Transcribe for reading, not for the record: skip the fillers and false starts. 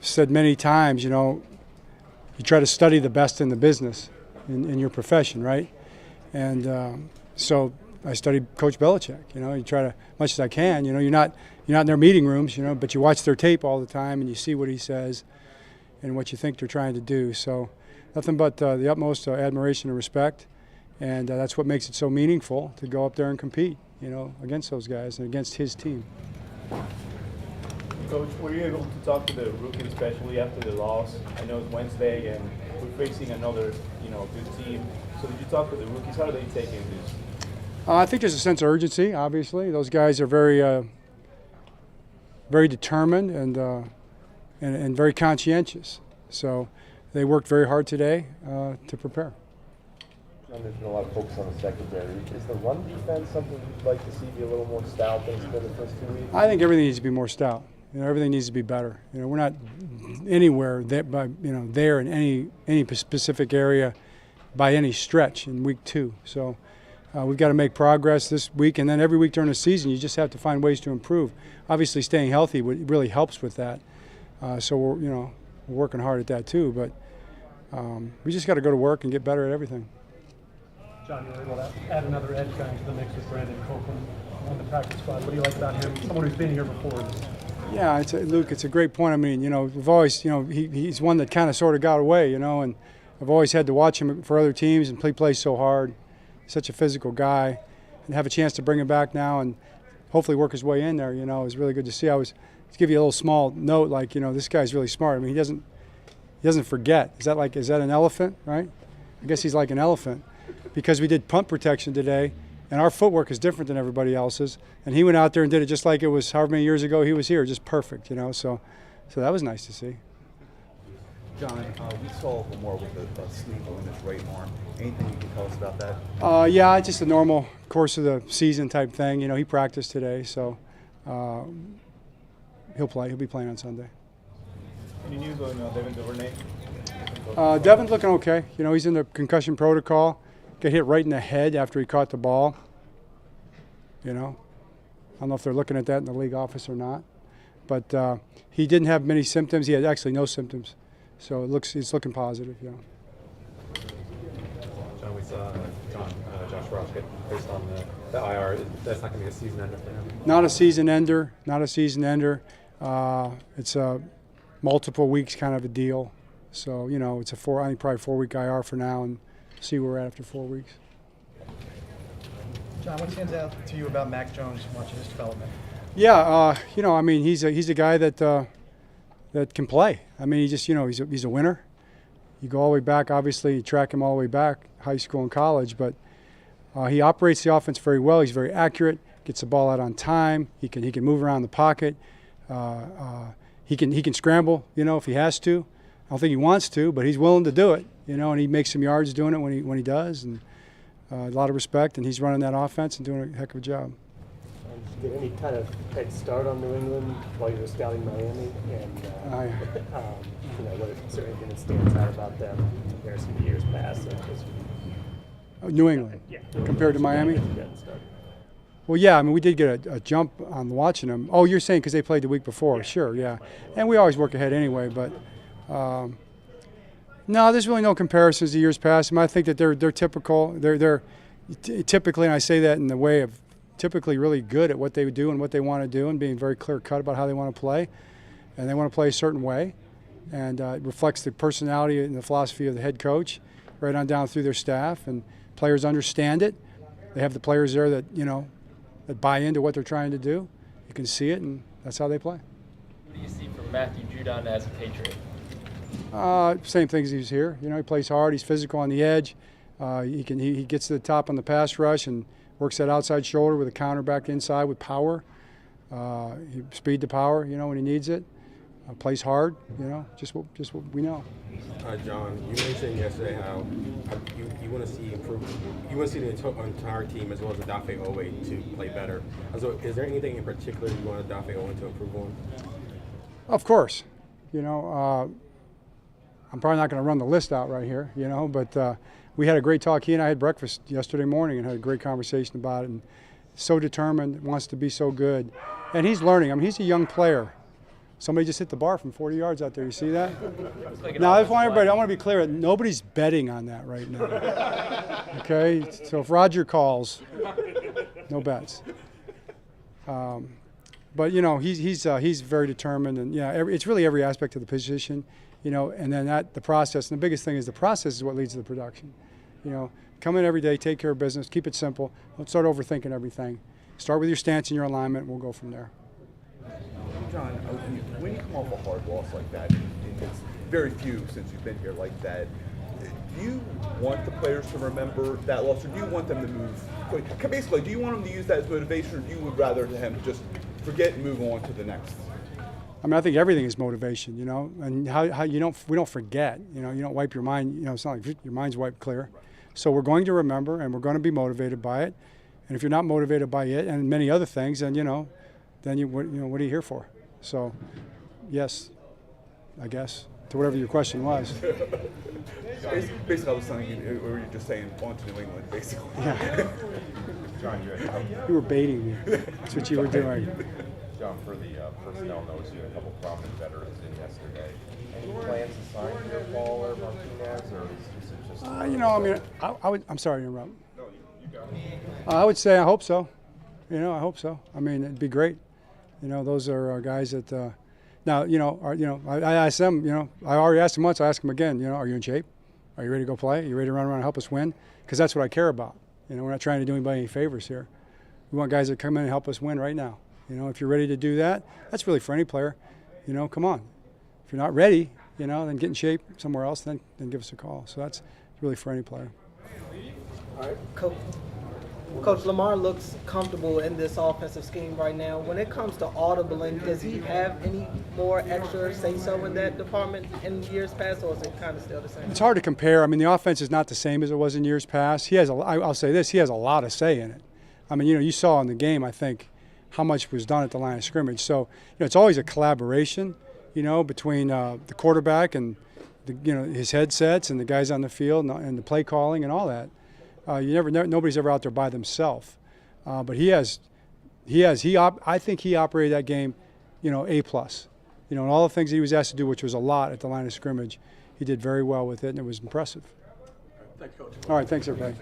said many times, you try to study the best in the business, in your profession, right? And so I studied Coach Belichick. You try to, much as I can. You're not in their meeting rooms, but you watch their tape all the time and you see what he says and what you think they're trying to do. So nothing but the utmost admiration and respect, and that's what makes it so meaningful to go up there and compete, against those guys and against his team. Coach, were you able to talk to the rookies, especially after the loss? I know it's Wednesday and we're facing another, good team. So did you talk to the rookies? How are they taking this? I think there's a sense of urgency. Obviously, those guys are very, very determined and very conscientious. So they worked very hard today to prepare. John, there's been a lot of focus on the secondary. Is the run defense something you'd like to see be a little more stout than it's been the first 2 weeks? I think everything needs to be more stout. Everything needs to be better. We're not anywhere there in any specific area by any stretch in week 2. So we've got to make progress this week, and then every week during the season, you just have to find ways to improve. Obviously, staying healthy really helps with that. So we're working hard at that too. But we just got to go to work and get better at everything. John, you were able to add another edge guy into the mix with Brandon Copeland on the practice squad. What do you like about him? Someone who's been here before. Yeah, Luke, it's a great point. I mean, we've always, he's one that kind of sort of got away, and I've always had to watch him for other teams, and he plays so hard. He's such a physical guy, and have a chance to bring him back now and hopefully work his way in there, is really good to see. To give you a little small note, like, this guy's really smart. I mean, he doesn't forget. Is that an elephant, right? I guess he's like an elephant, because we did punt protection today, and our footwork is different than everybody else's. And he went out there and did it just like it was however many years ago he was here, just perfect, So that was nice to see. John, we saw Lamar with a sleeve in his right arm. Anything you can tell us about that? Yeah, just a normal course of the season type thing. He practiced today, so he'll play. He'll be playing on Sunday. Any news on Devin Duvernay? Devin's looking okay. He's in the concussion protocol. Got hit right in the head after he caught the ball. I don't know if they're looking at that in the league office or not. But he didn't have many symptoms. He had actually no symptoms. So it's looking positive, John, we saw Josh Ross get placed on the IR. That's not going to be a season ender for him? Not a season ender. Not a season ender. It's a multiple weeks kind of a deal. So, it's I think probably 4-week IR for now, and see where we're at after 4 weeks. John, what stands out to you about Mac Jones watching his development? Yeah, he's a guy that can play. I mean, he's a winner. You go all the way back, obviously, you track him all the way back, high school and college, but he operates the offense very well. He's very accurate, gets the ball out on time. He can move around the pocket. He can scramble, if he has to. I don't think he wants to, but he's willing to do it, and he makes some yards doing it when he does, and a lot of respect, and he's running that offense and doing a heck of a job. Did any kind of head start on New England while you were scouting Miami? And is there anything that stands out about them in comparison to years past? New England, yeah, compared to Miami? Well, yeah, I mean, we did get a jump on watching them. Oh, you're saying because they played the week before? Yeah. Sure, yeah. And we always work ahead anyway, but no, there's really no comparisons to years past. I mean, I think that they're typical. They're typically, and I say that in the way of typically really good at what they do and what they want to do, and being very clear-cut about how they want to play. And they want to play a certain way, and it reflects the personality and the philosophy of the head coach right on down through their staff, and players understand it. They have the players there that, that buy into what they're trying to do. You can see it, and that's how they play. What do you see from Matthew Judon as a Patriot? Same things he was here. He plays hard. He's physical on the edge. He gets to the top on the pass rush and works that outside shoulder with a counter back inside with power. Speed to power, when he needs it. Plays hard, just what we know. John, you mentioned yesterday how you want to see improvement. You want to see the entire team as well as Odafe Owe to play better. So, is there anything in particular you want Odafe Owe to improve on? Of course, I'm probably not going to run the list out right here, but we had a great talk. He and I had breakfast yesterday morning and had a great conversation about it. And so determined, wants to be so good, and he's learning. I mean, he's a young player. Somebody just hit the bar from 40 yards out there. You see that? Now, I want to be clear. Nobody's betting on that right now. Okay? So if Roger calls, no bets. But, you know, he's very determined. And, yeah, it's really every aspect of the position, you know, and then the process. And the biggest thing is the process is what leads to the production. You know, come in every day, take care of business, keep it simple. Don't start overthinking everything. Start with your stance and your alignment, and we'll go from there. John, when you come off a hard loss like that, it's very few since you've been here like that. Do you want the players to remember that loss, or do you want them to move? Basically, do you want them to use that as motivation, or do you would rather them just forget and move on to the next? I mean, I think everything is motivation, you know, and how we don't forget, you know, you don't wipe your mind, you know, it's not like your mind's wiped clear. So we're going to remember, and we're going to be motivated by it. And if you're not motivated by it and many other things, then, you know, what are you here for? So, yes, I guess, to whatever your question was. Basically, I was telling you, or you're just saying, on to New England, basically. Yeah. John, you were baiting me. That's what you were doing. John, for the personnel notes, you had a couple prominent veterans in yesterday. Any plans to sign Pierre Paul or Martinez, or is it just? You know, I mean, I would. I'm sorry to interrupt. No, you got it. I would say I hope so. You know, I hope so. I mean, it'd be great. You know, those are guys that. Now, you know, I asked them. You know, I already asked them once. I asked them again. You know, are you in shape? Are you ready to go play? Are you ready to run around and help us win? Because that's what I care about. You know, we're not trying to do anybody any favors here. We want guys that come in and help us win right now. You know, if you're ready to do that, that's really for any player. You know, come on. If you're not ready, you know, then get in shape somewhere else, then give us a call. So that's really for any player. All right, Coach Lamar looks comfortable in this offensive scheme right now. When it comes to audibling, does he have any more extra say-so in that department in years past, or is it kind of still the same? It's hard to compare. I mean, the offense is not the same as it was in years past. I'll say this, he has a lot of say in it. I mean, you know, you saw in the game, I think, how much was done at the line of scrimmage. So, you know, it's always a collaboration, you know, between the quarterback and, his headsets and the guys on the field and the play calling and all that. Nobody's ever out there by themselves. But I think he operated that game, you know, A+. You know, and all the things he was asked to do, which was a lot at the line of scrimmage, he did very well with it, and it was impressive. Thanks, Coach. All right, thanks, everybody.